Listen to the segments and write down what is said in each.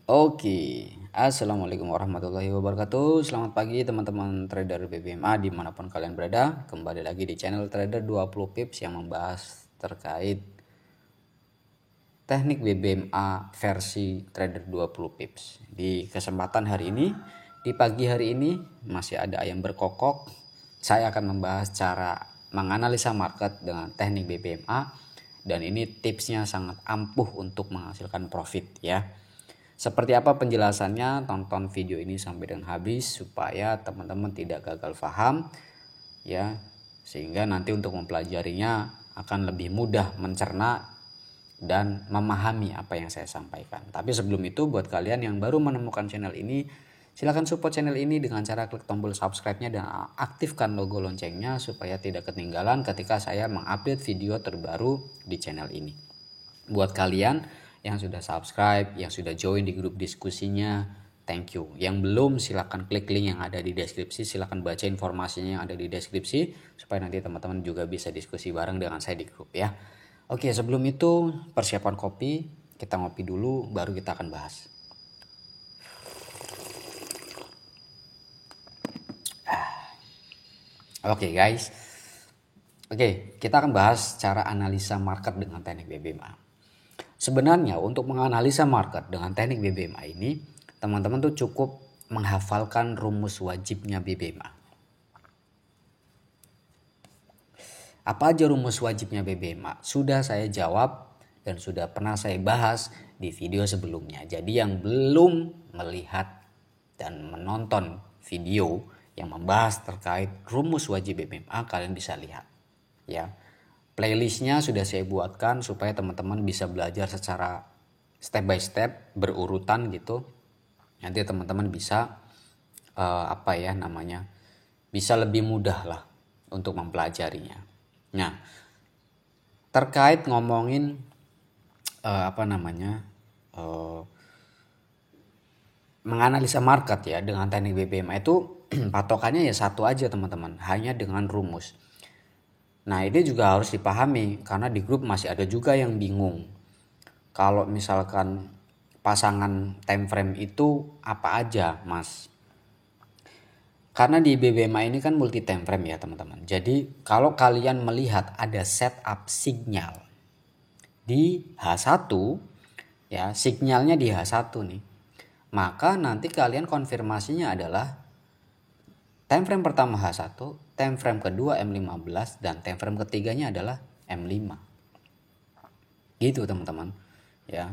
Oke, Assalamualaikum warahmatullahi wabarakatuh. Selamat pagi teman-teman trader BBMA dimanapun kalian berada. Kembali lagi di channel Trader 20 Pips yang membahas terkait teknik BBMA versi Trader 20 Pips. Di kesempatan hari ini, di pagi hari ini masih ada ayam berkokok. Saya akan membahas cara menganalisa market dengan teknik BBMA dan ini tipsnya sangat ampuh untuk menghasilkan profit ya. Seperti apa penjelasannya? Tonton video ini sampai dengan habis supaya teman-teman tidak gagal paham ya, sehingga nanti untuk mempelajarinya akan lebih mudah mencerna dan memahami apa yang saya sampaikan. Tapi sebelum itu, buat kalian yang baru menemukan channel ini, silahkan support channel ini dengan cara klik tombol subscribe-nya dan aktifkan logo loncengnya supaya tidak ketinggalan ketika saya mengupdate video terbaru di channel ini. Buat kalian yang sudah subscribe, yang sudah join di grup diskusinya, thank you. Yang belum, silahkan klik link yang ada di deskripsi, silahkan baca informasinya yang ada di deskripsi supaya nanti teman-teman juga bisa diskusi bareng dengan saya di grup ya. Oke, sebelum itu persiapan kopi, kita ngopi dulu baru kita akan bahas. Oke guys, oke, kita akan bahas cara analisa market dengan teknik BBMA. Sebenarnya untuk menganalisa market dengan teknik BBMA ini, teman-teman tuh cukup menghafalkan rumus wajibnya BBMA. Apa aja rumus wajibnya BBMA? Sudah saya jawab dan sudah pernah saya bahas di video sebelumnya. Jadi yang belum melihat dan menonton video yang membahas terkait rumus wajib BBMA, kalian bisa lihat ya. Playlistnya sudah saya buatkan supaya teman-teman bisa belajar secara step by step, berurutan gitu. Nanti teman-teman bisa bisa lebih mudah lah untuk mempelajarinya. Nah, terkait ngomongin menganalisa market ya dengan teknik BBMA itu patokannya ya satu aja teman-teman, hanya dengan rumus. Nah ini juga harus dipahami karena di grup masih ada juga yang bingung. Kalau misalkan pasangan time frame itu apa aja mas? Karena di BBMA ini kan multi time frame ya teman-teman. Jadi kalau kalian melihat ada setup signal di H1 ya, signalnya di H1 nih, maka nanti kalian konfirmasinya adalah time frame pertama H1, time frame kedua M15 dan time frame ketiganya adalah M5. Gitu teman-teman ya.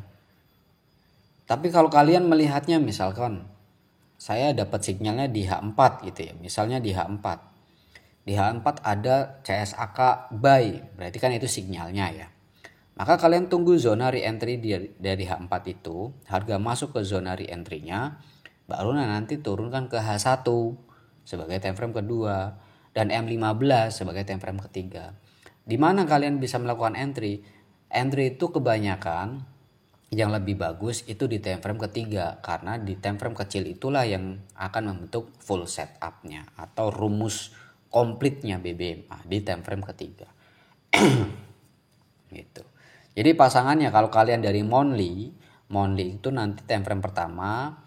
Tapi kalau kalian melihatnya misalkan saya dapat signalnya di H4 gitu ya. Misalnya di H4. Di H4 ada CSAK buy, berarti kan itu signalnya ya. Maka kalian tunggu zona re-entry dari H4 itu, harga masuk ke zona re-entry-nya, baru nanti turunkan ke H1 sebagai time frame kedua dan M15 sebagai time frame ketiga. Di mana kalian bisa melakukan entry? Entry itu kebanyakan yang lebih bagus itu di time frame ketiga, karena di time frame kecil itulah yang akan membentuk full setupnya atau rumus komplitnya BBMA di time frame ketiga. Gitu. Jadi pasangannya kalau kalian dari monthly itu nanti time frame pertama,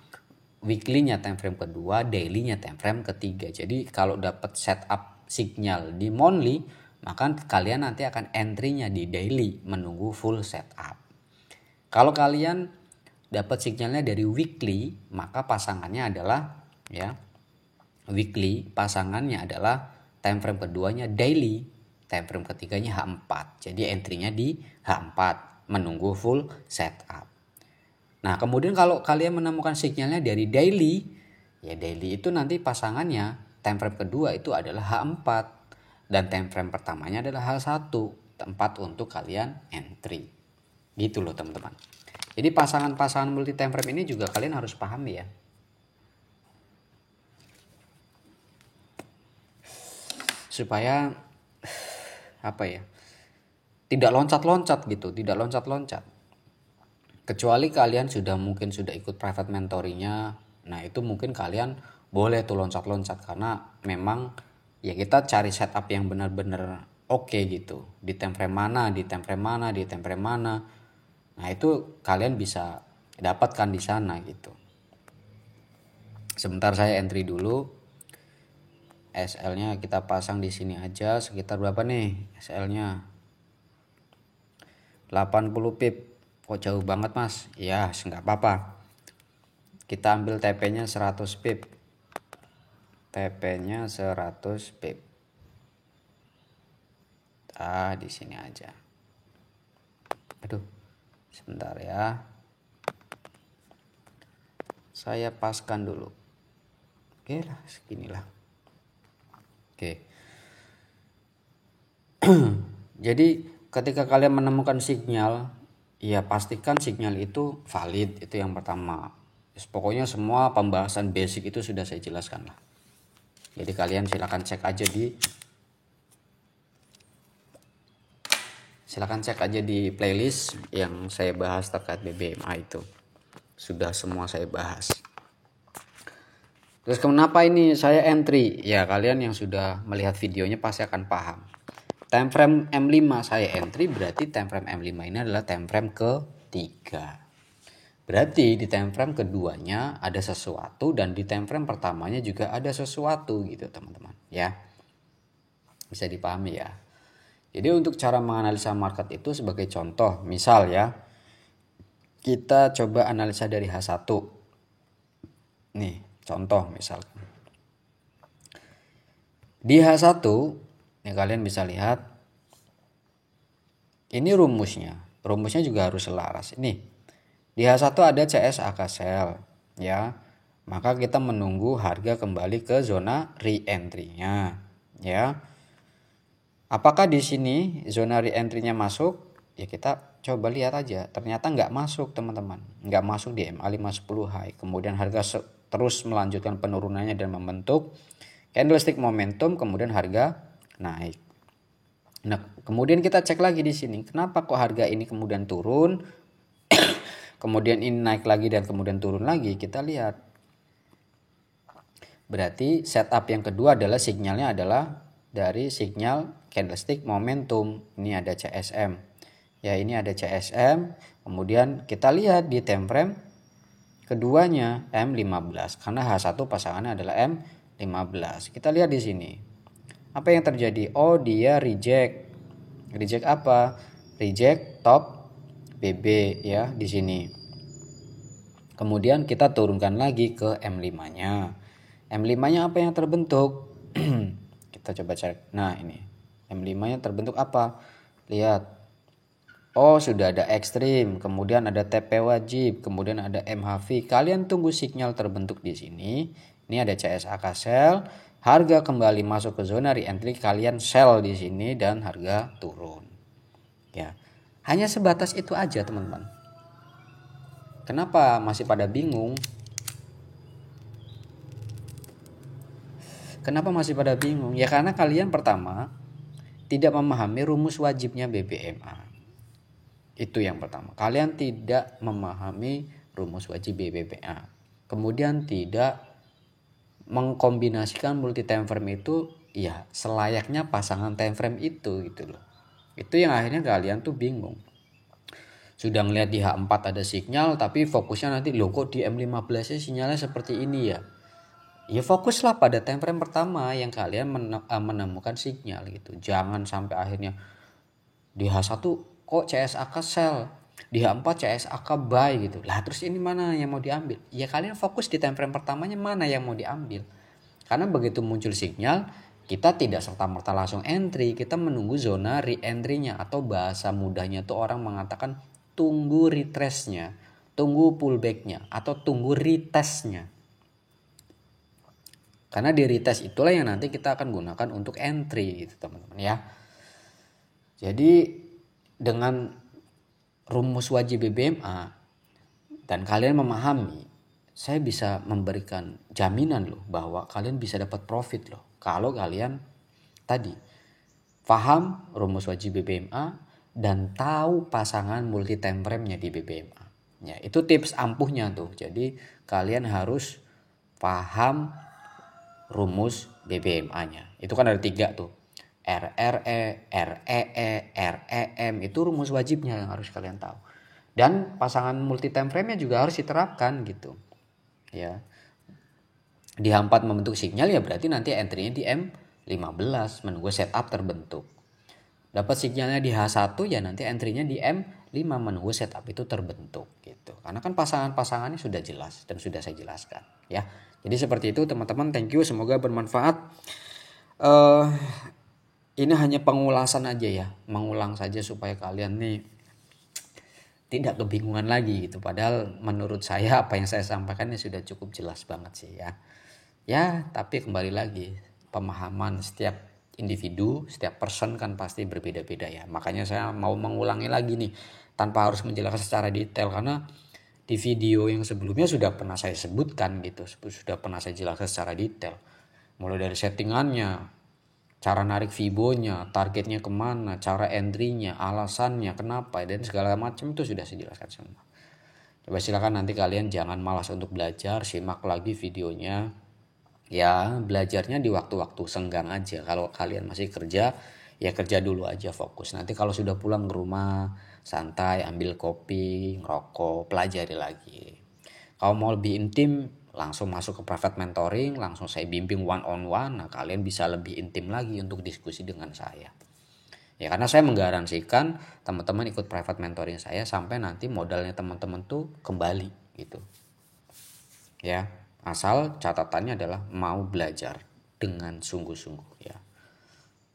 weekly-nya time frame kedua, daily-nya time frame ketiga. Jadi kalau dapat setup signal di monthly, maka kalian nanti akan entry-nya di daily menunggu full setup. Kalau kalian dapat signalnya dari weekly, maka pasangannya adalah ya weekly, pasangannya adalah time frame keduanya daily, time frame ketiganya H4. Jadi entry-nya di H4 menunggu full setup. Nah, kemudian kalau kalian menemukan signalnya dari daily, ya daily itu nanti pasangannya time frame kedua itu adalah H4 dan time frame pertamanya adalah H1, tempat untuk kalian entry. Gitu loh teman-teman. Jadi pasangan-pasangan multi time frame ini juga kalian harus pahami ya. Supaya tidak loncat-loncat gitu, tidak loncat-loncat. Kecuali kalian mungkin sudah ikut private mentoringnya, nah itu mungkin kalian boleh tuh loncat-loncat karena memang ya kita cari setup yang benar-benar oke gitu. Di time frame mana, di time frame mana, di time frame mana. Nah itu kalian bisa dapatkan di sana gitu. Sebentar saya entry dulu. SL-nya kita pasang di sini aja, sekitar berapa nih SL-nya? 80 pip. Kok jauh banget Mas? Ya, nggak apa-apa. Kita ambil TP-nya 100 pip. TP-nya 100 pip. Di sini aja. Aduh, sebentar ya. Saya paskan dulu. Oke lah, seginilah. Oke. Jadi ketika kalian menemukan sinyal, ya pastikan sinyal itu valid, itu yang pertama. Pokoknya semua pembahasan basic itu sudah saya jelaskan lah. Jadi kalian silakan cek aja di playlist yang saya bahas terkait BBMA itu. Sudah semua saya bahas. Terus kenapa ini saya entry? Ya kalian yang sudah melihat videonya pasti akan paham. Time frame M5 saya entry, berarti time frame M5 ini adalah time frame ketiga. Berarti di time frame keduanya ada sesuatu dan di time frame pertamanya juga ada sesuatu gitu teman-teman ya. Bisa dipahami ya. Jadi untuk cara menganalisa market itu sebagai contoh, misal ya, kita coba analisa dari H1. Nih, contoh misalkan. Di H1, nih kalian bisa lihat, ini rumusnya. Rumusnya juga harus selaras. Ini, di H1 ada CSAK sell, ya. Maka kita menunggu harga kembali ke zona re-entry-nya, ya. Apakah di sini zona re-entry-nya masuk? Ya kita coba lihat aja. Ternyata nggak masuk teman-teman. Nggak masuk di MA510 high. Kemudian harga terus melanjutkan penurunannya dan membentuk candlestick momentum. Kemudian harga naik. Nah kemudian kita cek lagi di sini. Kenapa kok harga ini kemudian turun? Kemudian ini naik lagi dan kemudian turun lagi. Kita lihat. Berarti setup yang kedua adalah sinyalnya adalah dari sinyal candlestick momentum. Ini ada CSM. Ya, ini ada CSM. Kemudian kita lihat di time frame keduanya M15 karena H1 pasangannya adalah M15. Kita lihat di sini. Apa yang terjadi? Oh, dia reject. Reject apa? Reject top BB ya di sini. Kemudian kita turunkan lagi ke M5-nya. M5-nya apa yang terbentuk? Kita coba cek. Nah ini M5-nya terbentuk apa? Lihat. Oh sudah ada ekstrim, kemudian ada TP wajib, kemudian ada MHV. Kalian tunggu sinyal terbentuk di sini. Ini ada CSAK sell, harga kembali masuk ke zona re-entry, kalian sell di sini dan harga turun. Ya, hanya sebatas itu aja teman-teman. Kenapa masih pada bingung? Kenapa masih pada bingung? Ya karena kalian pertama tidak memahami rumus wajibnya BBMA. Itu yang pertama. Kalian tidak memahami rumus wajib BBMA. Kemudian tidak mengkombinasikan multi time frame itu ya selayaknya pasangan time frame itu gitu loh. Itu yang akhirnya kalian tuh bingung. Sudah ngeliat di H4 ada sinyal tapi fokusnya nanti loh kok di M15 sinyalnya seperti ini ya. Ya fokuslah pada time frame pertama yang kalian menemukan sinyal gitu. Jangan sampai akhirnya di H1 kok CSAK sell, di H4 CSAK buy gitu. Lah terus ini mana yang mau diambil? Ya kalian fokus di time frame pertamanya mana yang mau diambil. Karena begitu muncul sinyal, kita tidak serta-merta langsung entry, kita menunggu zona re-entry-nya atau bahasa mudahnya tuh orang mengatakan tunggu retrace-nya, tunggu pullback-nya atau tunggu retest-nya. Karena di retest itulah yang nanti kita akan gunakan untuk entry gitu teman-teman ya. Jadi dengan rumus wajib BBMA dan kalian memahami, saya bisa memberikan jaminan loh bahwa kalian bisa dapat profit loh. Kalau kalian tadi paham rumus wajib BBMA dan tahu pasangan multi time frame-nya di BBMA. Ya, itu tips ampuhnya tuh. Jadi kalian harus paham rumus BBMA-nya. Itu kan ada 3 tuh. RRE, REE, REM itu rumus wajibnya yang harus kalian tahu. Dan pasangan multi time frame-nya juga harus diterapkan gitu. Ya. Di H4 membentuk sinyal ya berarti nanti entry-nya di M15 menunggu setup terbentuk. Dapat sinyalnya di H1 ya nanti entry-nya di M5 menunggu setup itu terbentuk gitu. Karena kan pasangan-pasangannya sudah jelas dan sudah saya jelaskan ya. Jadi seperti itu teman-teman, thank you, semoga bermanfaat. Ini hanya pengulasan aja ya, mengulang saja supaya kalian nih tidak kebingungan lagi gitu. Padahal menurut saya apa yang saya sampaikan ini sudah cukup jelas banget sih ya. Ya, tapi kembali lagi pemahaman setiap individu, setiap person kan pasti berbeda-beda ya. Makanya saya mau mengulangi lagi nih tanpa harus menjelaskan secara detail karena di video yang sebelumnya sudah pernah saya sebutkan gitu, sudah pernah saya jelaskan secara detail. Mulai dari settingannya, cara narik Fibo-nya, targetnya kemana, cara entry-nya, alasannya, kenapa, dan segala macam itu sudah saya jelaskan semua. Coba silakan nanti kalian jangan malas untuk belajar, simak lagi videonya. Ya belajarnya di waktu-waktu senggang aja. Kalau kalian masih kerja, ya kerja dulu aja fokus. Nanti kalau sudah pulang ke rumah, santai, ambil kopi, ngerokok, pelajari lagi. Kalau mau lebih intim, langsung masuk ke private mentoring, langsung saya bimbing one on one. Nah kalian bisa lebih intim lagi untuk diskusi dengan saya. Ya karena saya menggaransikan teman-teman ikut private mentoring saya sampai nanti modalnya teman-teman tuh kembali gitu. Ya, asal catatannya adalah mau belajar dengan sungguh-sungguh ya.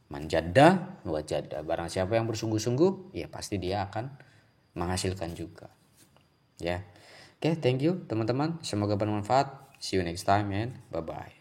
Manjada wajada. Barang siapa yang bersungguh-sungguh, ya pasti dia akan menghasilkan juga. Ya. Oke, thank you teman-teman. Semoga bermanfaat. See you next time and bye-bye.